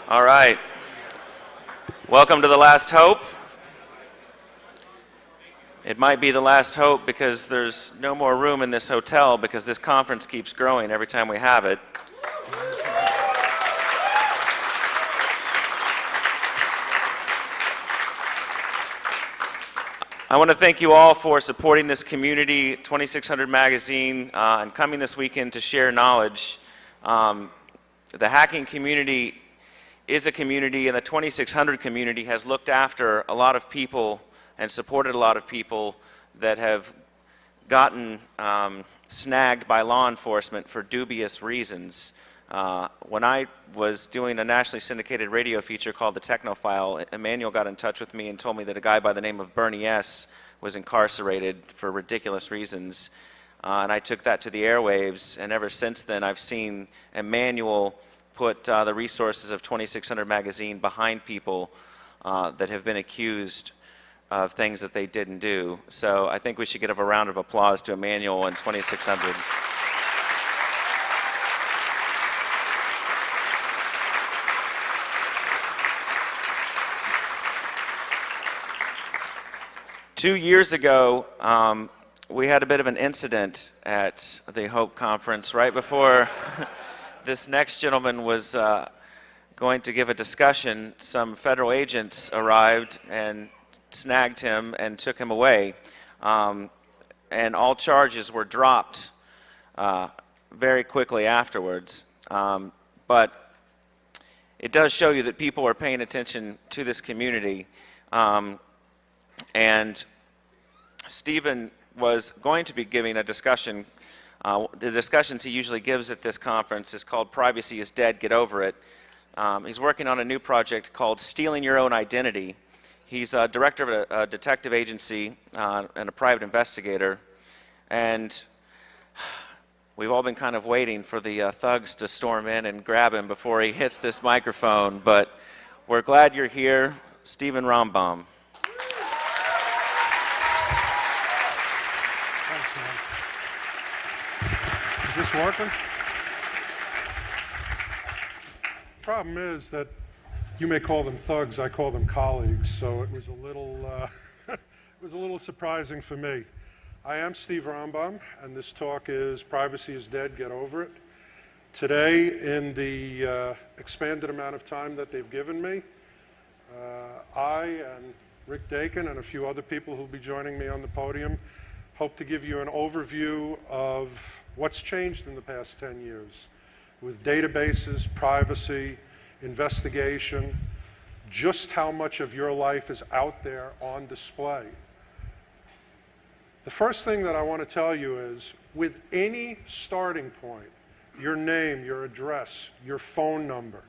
All right. Welcome to the last hope. It might be the last hope because there's no more room in this hotel because this conference keeps growing every time we have it. I want to thank you all for supporting this community, 2600 Magazine, and coming this weekend to share knowledge. The hacking community is a community, and the 2600 community has looked after a lot of people and supported a lot of people that have gotten snagged by law enforcement for dubious reasons. When I was doing a nationally syndicated radio feature called The Technophile, Emmanuel got in touch with me and told me that a guy by the name of Bernie S. was incarcerated for ridiculous reasons. And I took that to the airwaves, and ever since then I've seen Emmanuel put the resources of 2600 Magazine behind people that have been accused of things that they didn't do. So I think we should give a round of applause to Emmanuel and 2600. Two years ago, we had a bit of an incident at the Hope Conference right before this next gentleman was going to give a discussion. Some federal agents arrived and snagged him and took him away, and all charges were dropped very quickly afterwards. But it does show you that people are paying attention to this community. And Stephen was going to be giving a discussion. The discussions he usually gives at this conference is called Privacy is Dead, Get Over It. He's working on a new project called Stealing Your Own Identity. He's a director of a detective agency and a private investigator. And we've all been kind of waiting for the thugs to storm in and grab him before he hits this microphone. But we're glad you're here, Stephen Rambam. Is this working? Problem is that you may call them thugs, I call them colleagues, so it was a little, it was a little surprising for me. I am Steve Rambam, and this talk is Privacy is Dead, Get Over It. Today, in the expanded amount of time that they've given me, I and Rick Dakin and a few other people who will be joining me on the podium hope to give you an overview of what's changed in the past 10 years with databases, privacy, investigation, just how much of your life is out there on display. The first thing that I want to tell you is, with any starting point, your name, your address, your phone number,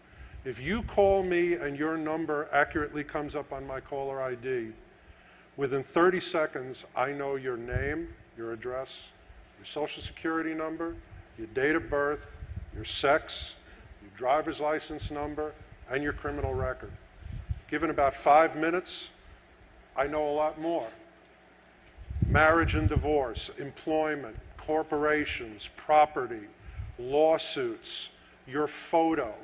if you call me and your number accurately comes up on my caller ID, within 30 seconds, I know your name, your address, your social security number, your date of birth, your sex, your driver's license number, and your criminal record. Given about 5 minutes, I know a lot more. Marriage and divorce, employment, corporations, property, lawsuits, your photo.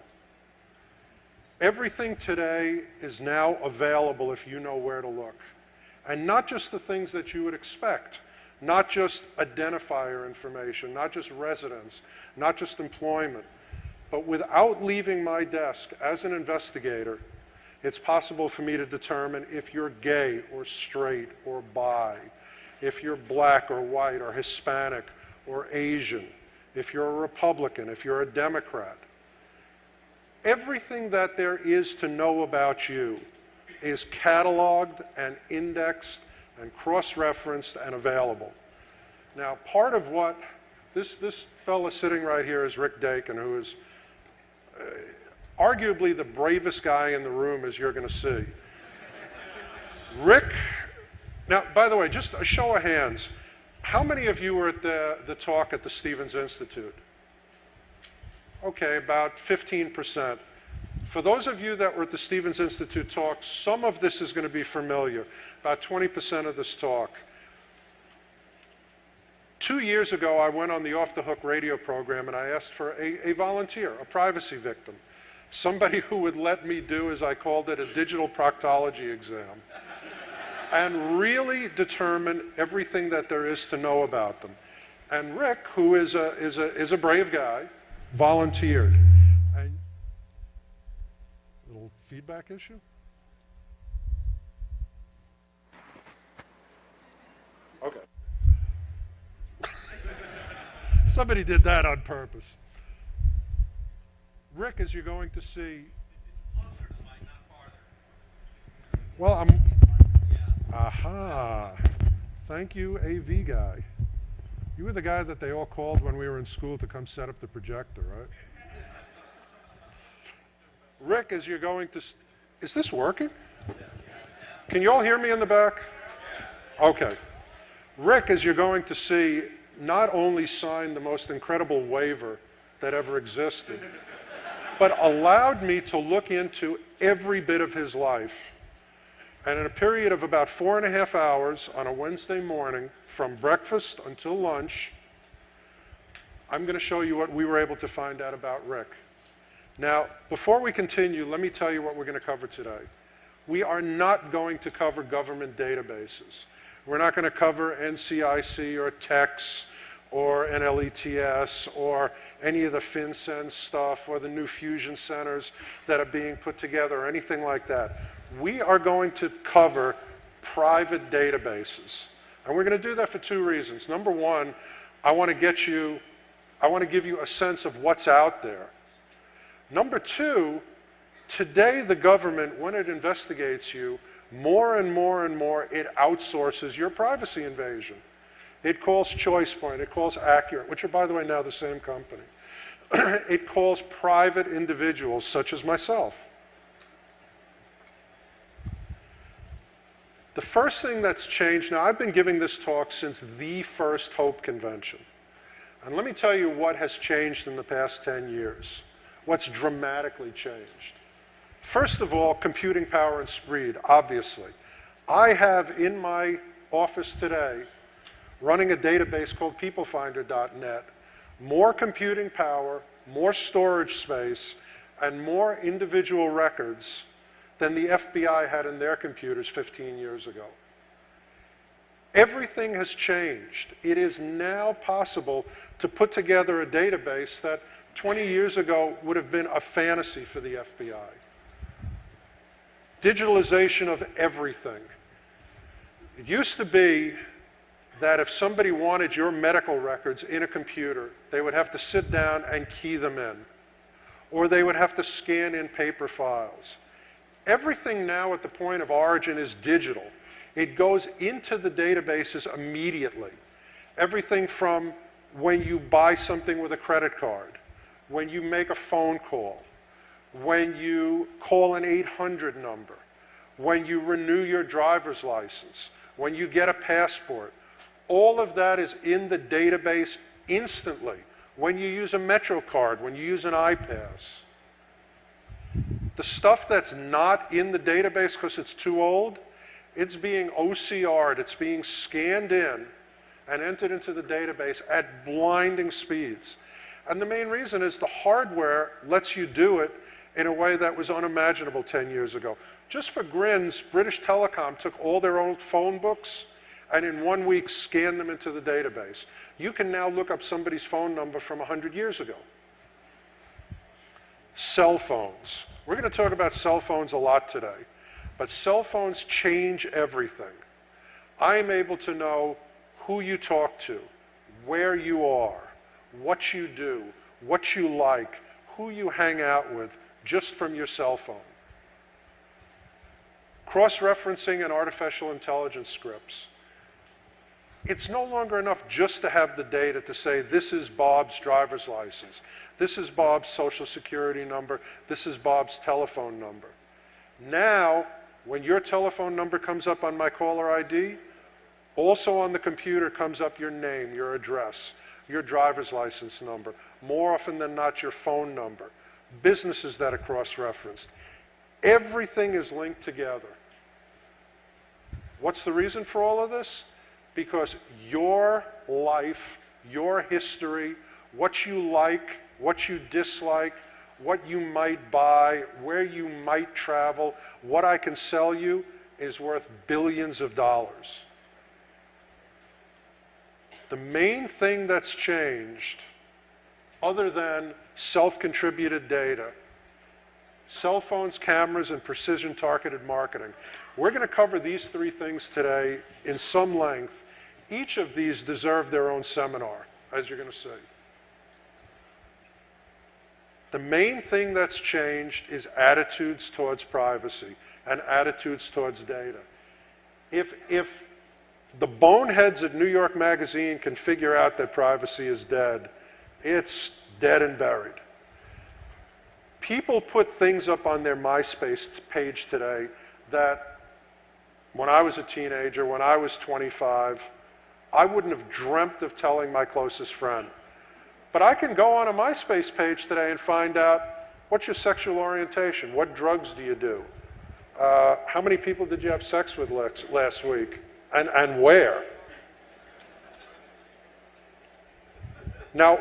Everything today is now available if you know where to look. And not just the things that you would expect, not just identifier information, not just residence, not just employment, but without leaving my desk as an investigator, it's possible for me to determine if you're gay or straight or bi, if you're black or white or Hispanic or Asian, if you're a Republican, if you're a Democrat. Everything that there is to know about you is cataloged and indexed and cross-referenced and available. Now, part of what this fellow sitting right here is Rick Dakin, who is arguably the bravest guy in the room, as you're going to see. Rick, now, by the way, just a show of hands. How many of you were at the talk at the Stevens Institute? Okay, about 15%. For those of you that were at the Stevens Institute talk, some of this is going to be familiar, about 20% of this talk. 2 years ago, I went on the Off the Hook radio program and I asked for a volunteer, a privacy victim. somebody who would let me do, as I called it, a digital proctology exam and really determine everything that there is to know about them. And Rick, who is a brave guy, volunteered. And little feedback issue? Okay. Somebody did that on purpose. Rick, as you're going to see, well, aha. Thank you, AV guy. You were the guy that they all called when we were in school to come set up the projector, right? Rick, as you're going to, is this working? Can you all hear me in the back? Okay. Rick, as you're going to see, not only signed the most incredible waiver that ever existed, but allowed me to look into every bit of his life. And in a period of about 4.5 hours on a Wednesday morning, from breakfast until lunch, I'm going to show you what we were able to find out about Rick. Now, before we continue, let me tell you what we're going to cover today. We are not going to cover government databases. We're not going to cover NCIC or TEX or NLETS or any of the FinCEN stuff or the new fusion centers that are being put together or anything like that. We are going to cover private databases. And we're going to do that for two reasons. Number one, I want to give you a sense of what's out there. Number two, today the government, when it investigates you, more and more and more, it outsources your privacy invasion. It calls ChoicePoint, it calls Accurate, which are, by the way, now the same company. It calls private individuals, such as myself. The first thing that's changed, now I've been giving this talk since the first HOPE convention. And let me tell you what has changed in the past 10 years, what's dramatically changed. First of all, computing power and speed, obviously. I have in my office today, running a database called peoplefinder.net, more computing power, more storage space, and more individual records than the FBI had in their computers 15 years ago. Everything has changed. It is now possible to put together a database that 20 years ago would have been a fantasy for the FBI. Digitalization of everything. It used to be that if somebody wanted your medical records in a computer, they would have to sit down and key them in, or they would have to scan in paper files. Everything now at the point of origin is digital. It goes into the databases immediately. Everything from when you buy something with a credit card, when you make a phone call, when you call an 800 number, when you renew your driver's license, when you get a passport, all of that is in the database instantly. When you use a Metro card, when you use an iPass. The stuff that's not in the database because it's too old, it's being OCR'd, it's being scanned in and entered into the database at blinding speeds. And the main reason is the hardware lets you do it in a way that was unimaginable 10 years ago. Just for grins, British Telecom took all their old phone books and in 1 week scanned them into the database. You can now look up somebody's phone number from 100 years ago. Cell phones. We're going to talk about cell phones a lot today, but cell phones change everything. I am able to know who you talk to, where you are, what you do, what you like, who you hang out with, just from your cell phone. Cross-referencing and artificial intelligence scripts. It's no longer enough just to have the data to say, this is Bob's driver's license, this is Bob's social security number, this is Bob's telephone number. Now, when your telephone number comes up on my caller ID, also on the computer comes up your name, your address, your driver's license number, more often than not your phone number, businesses that are cross-referenced. Everything is linked together. What's the reason for all of this? Because your life, your history, what you like, what you dislike, what you might buy, where you might travel, what I can sell you is worth billions of dollars. The main thing that's changed, other than self-contributed data, cell phones, cameras, and precision-targeted marketing. We're going to cover these three things today in some length. Each of these deserve their own seminar, as you're going to see. The main thing that's changed is attitudes towards privacy and attitudes towards data. If the boneheads at New York Magazine can figure out that privacy is dead, it's dead and buried. People put things up on their MySpace page today that when I was a teenager, when I was 25, I wouldn't have dreamt of telling my closest friend. But I can go on a MySpace page today and find out, what's your sexual orientation? What drugs do you do? How many people did you have sex with last week? And where? Now,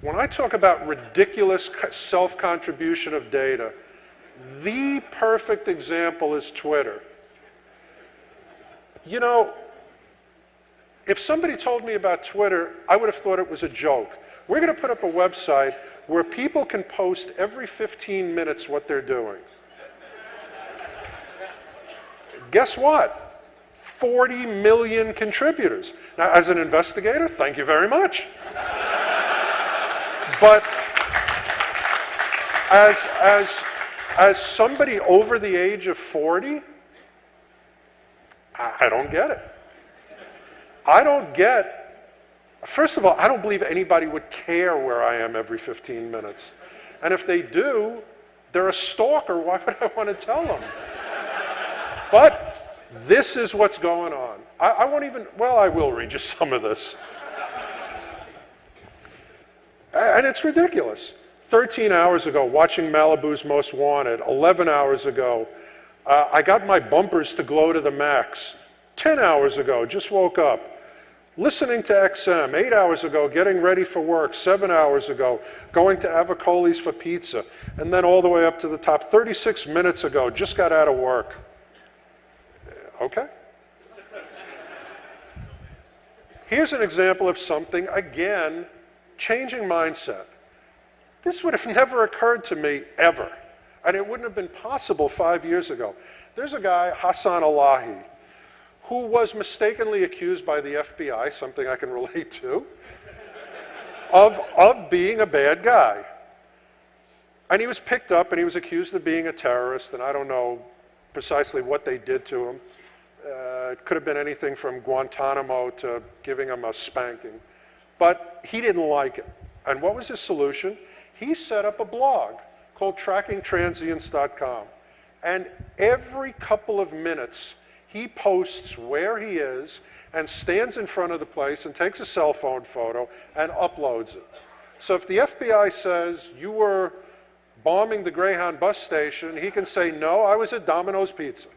when I talk about ridiculous self-contribution of data, the perfect example is Twitter. You know, if somebody told me about Twitter, I would have thought it was a joke. We're going to put up a website where people can post every 15 minutes what they're doing. Guess what? 40 million contributors. Now, as an investigator, thank you very much. But as somebody over the age of 40, I don't get it. I don't get, first of all, I don't believe anybody would care where I am every 15 minutes. And if they do, they're a stalker. Why would I want to tell them? But this is what's going on. I won't even, well, I will read you some of this. And it's ridiculous. 13 hours ago, watching Malibu's Most Wanted. 11 hours ago, I got my bumpers to glow to the max. 10 hours ago, just woke up. Listening to XM. 8 hours ago, getting ready for work. 7 hours ago, going to Avicoli's for pizza. And then all the way up to the top. 36 minutes ago, just got out of work. Okay. Here's an example of something, again, changing mindset. This would have never occurred to me, ever. And it wouldn't have been possible 5 years ago. There's a guy, Hassan Elahi, who was mistakenly accused by the FBI, something I can relate to, of being a bad guy. And he was picked up and he was accused of being a terrorist, and I don't know precisely what they did to him. It could have been anything from Guantanamo to giving him a spanking. But he didn't like it. And what was his solution? He set up a blog called trackingtransients.com. And every couple of minutes, he posts where he is and stands in front of the place and takes a cell phone photo and uploads it. So if the FBI says, you were bombing the Greyhound bus station, he can say, no, I was at Domino's Pizza.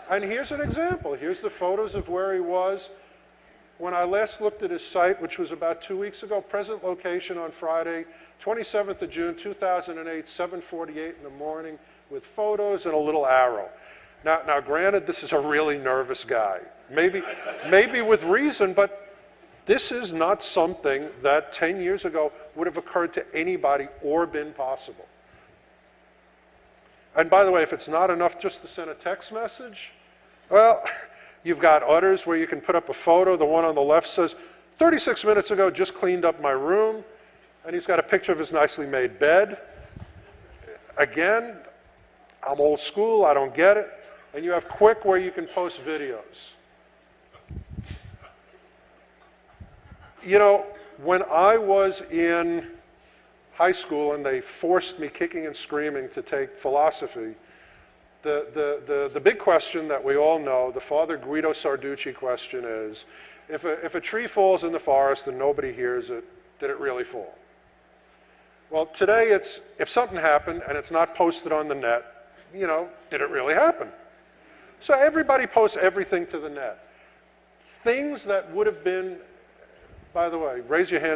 And here's an example. Here's the photos of where he was. When I last looked at his site, which was about 2 weeks ago, present location on Friday, 27th of June, 2008, 7:48 in the morning, with photos and a little arrow. Now, granted, this is a really nervous guy. Maybe with reason, but this is not something that 10 years ago would have occurred to anybody or been possible. And by the way, if it's not enough just to send a text message, well, you've got others where you can put up a photo. The one on the left says, 36 minutes ago, just cleaned up my room. And he's got a picture of his nicely made bed. Again, I'm old school, I don't get it. And you have Quick where you can post videos. You know, when I was in high school and they forced me kicking and screaming to take philosophy, the big question that we all know, the Father Guido Sarducci question is, if a tree falls in the forest and nobody hears it, did it really fall? Well, today it's, if something happened and it's not posted on the net, you know, did it really happen? So everybody posts everything to the net. Things that would have been, by the way, raise your hand